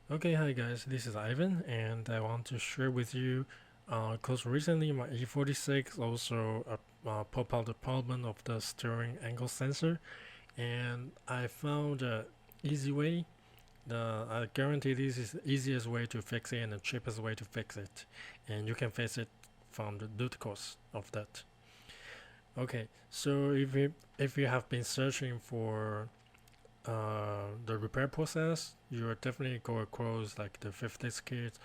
Okay, hi guys, this is Ivan, and I want to share with you, because recently my E46 also pop out the problem of the steering angle sensor, and I found a easy way. I guarantee this is the easiest way to fix it and the cheapest way to fix it, and you can fix it from the root cause of that. Okay, so if you have been searching for the repair process, you will definitely go across like the 50s kit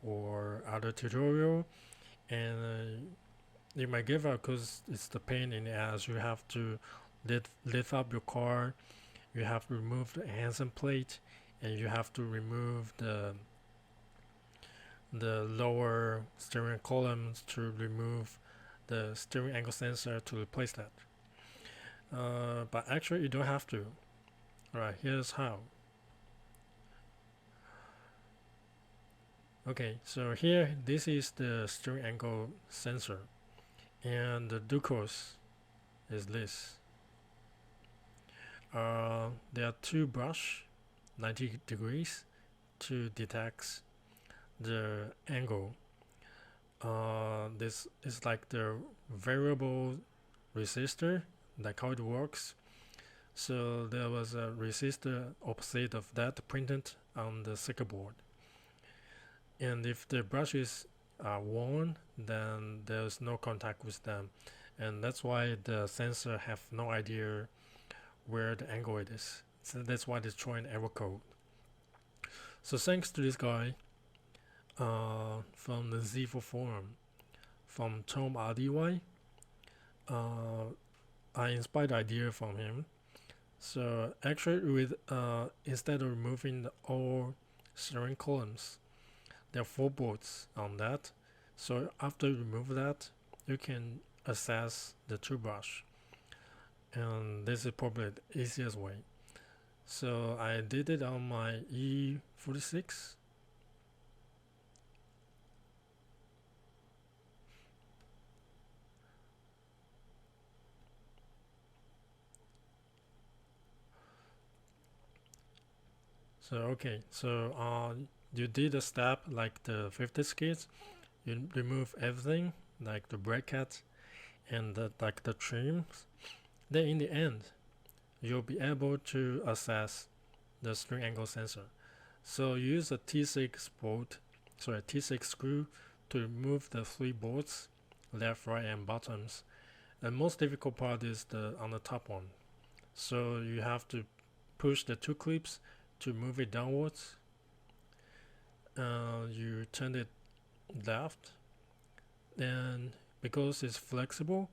or other tutorial, and you might give up because it's the pain in the ass. You have to lift up your car, you have to remove the handsome plate, and you have to remove the lower steering columns to remove the steering angle sensor to replace that. But actually you don't have to. Alright, here's how. Okay, so here this is the steering angle sensor, and the glucose is this. There are two brush 90 degrees to detect the angle. This is like the variable resistor, like how it works. So there was a resistor opposite of that printed on the circuit board. And if the brushes are worn, then there's no contact with them. And that's why the sensor have no idea where the angle it is. So that's why it's throwing error code. So thanks to this guy from the Z4 forum, from tomrdy, uh, I inspired the idea from him. So actually, with instead of removing all steering columns, there are four bolts on that. So after you remove that, you can access the toothbrush, and this is probably the easiest way. So I did it on my E46. So okay, so you did a step like the 50 skids. You remove everything like the bracket and like the trims. Then in the end, you'll be able to access the string angle sensor. So use a T6 bolt, sorry, T6 screw to remove the three bolts, left, right, and bottoms. The most difficult part is the on the top one. So you have to push the two clips to move it downwards. You turn it left, and because it's flexible,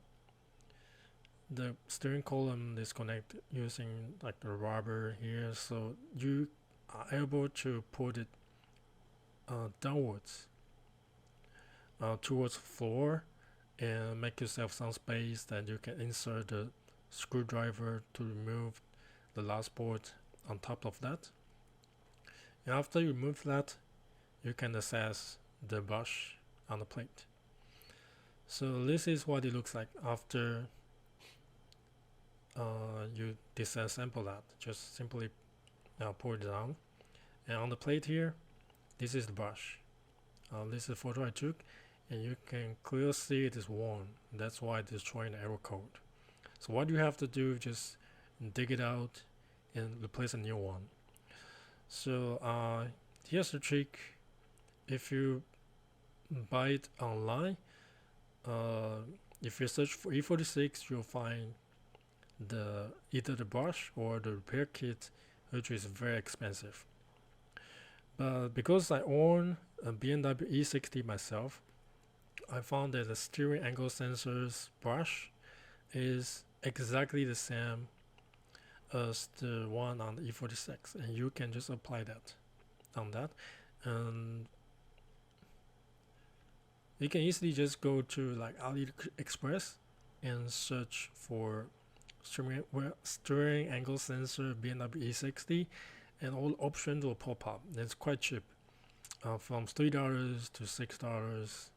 the steering column is connected using like the rubber here, so you are able to put it downwards towards the floor and make yourself some space that you can insert the screwdriver to remove the last bolt on top of that. And after you remove that, you can access the brush on the plate. So this is what it looks like after you disassemble that. Just simply pull it down, and on the plate here, this is the brush. This is a photo I took, and you can clearly see it is worn. That's why it is showing error code. So what you have to do, just dig it out and replace a new one. So here's the trick. If you buy it online, if you search for E46, you'll find either the brush or the repair kit, which is very expensive. But because I own a BMW E60 myself, I found that the steering angle sensor's brush is exactly the same as the one on the E46, and you can just apply that on that, and you can easily just go to like AliExpress and search for steering angle sensor BMW E60, and all options will pop up. It's quite cheap, from $3 to $6,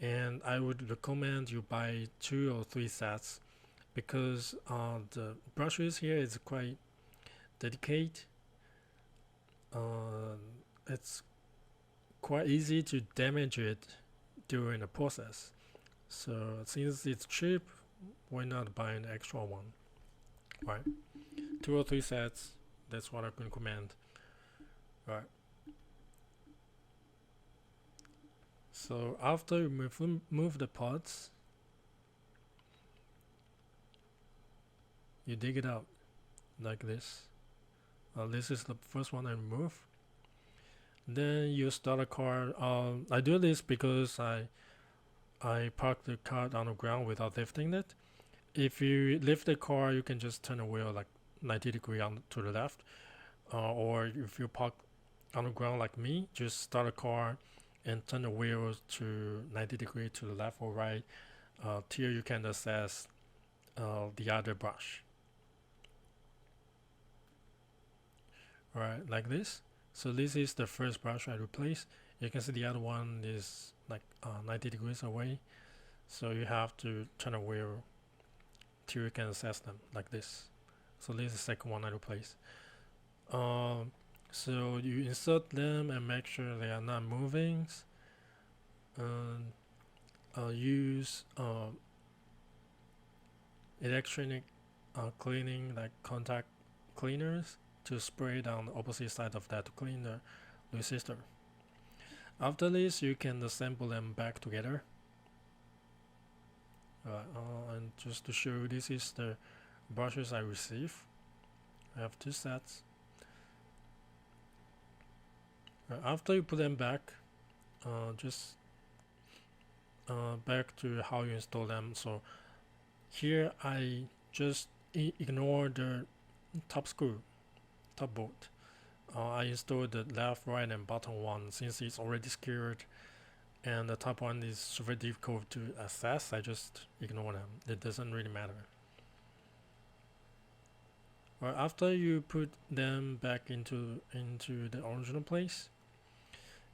and I would recommend you buy 2 or 3 sets because the brushes here is quite delicate. it's quite easy to damage it during the process. So since it's cheap, why not buy an extra one, right? 2 or 3 sets, that's what I can recommend, right? So after you move the parts, you dig it out like this. This is the first one I remove. Then you start a car. I do this because I park the car on the ground without lifting it. If you lift the car, you can just turn the wheel like 90 degrees on to the left. Or if you park on the ground like me, just start a car and turn the wheels to 90 degrees to the left or right till you can access the other brush. Alright, like this. So this is the first brush I replaced. You can see the other one is like 90 degrees away. So you have to turn the wheel till you can access them like this. So this is the second one I replaced. So you insert them and make sure they are not moving. Use electronic cleaning like contact cleaners to spray it on the opposite side of that to clean the resistor. After this, you can assemble them back together. And just to show you, this is the brushes I received. I have 2 sets. After you put them back, just back to how you install them. So here I just ignore the top screw, top bolt. I installed the left, right, and bottom one since it's already secured, and the top one is very difficult to access. I just ignore them. It doesn't really matter. Well, after you put them back into the original place,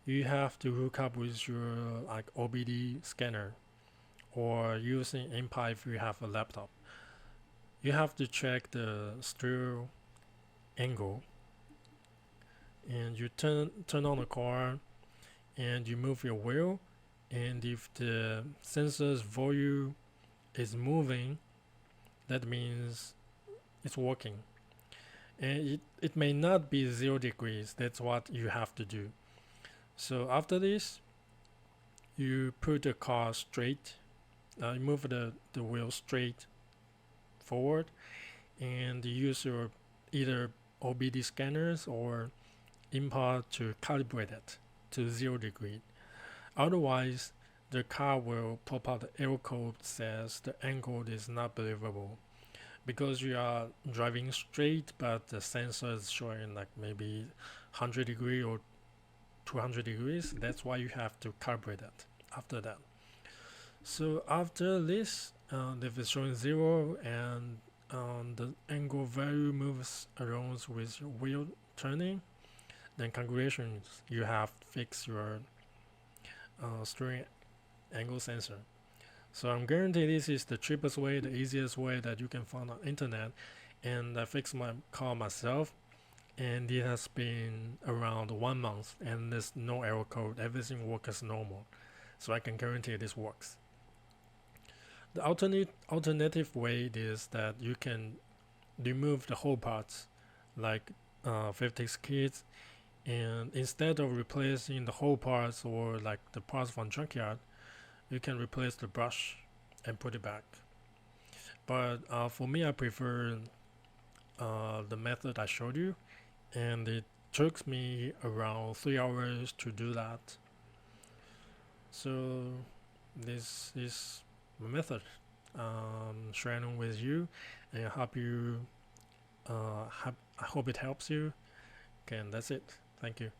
you have to hook up with your like OBD scanner or using IMPA if you have a laptop. You have to check the steer angle, and you turn on the car and you move your wheel, and if the sensor's volume is moving, that means it's working. And it may not be 0 degrees. That's what you have to do. So after this, you put the car straight, you move the wheel straight forward, and you use your either OBD scanners or IMPA to calibrate it to 0 degree. Otherwise, the car will pop out the error code says the angle is not believable, because you are driving straight but the sensor is showing like maybe 100 degrees or 200 degrees. That's why you have to calibrate that after that. So after this, if it's showing 0 and the angle value moves around with your wheel turning, then congratulations, you have fixed your steering angle sensor. So I'm guaranteed this is the cheapest way, the easiest way that you can find on internet, and I fixed my car myself, and it has been around 1 month and there's no error code. Everything works as normal, so I can guarantee this works. The alternative way is that you can remove the whole parts like 56 kits, and instead of replacing the whole parts or like the parts from junkyard, you can replace the brush and put it back. But for me, I prefer the method I showed you, and it took me around 3 hours to do that. So this is my method, sharing with you, and I hope you I hope it helps you. Okay, and that's it. Thank you.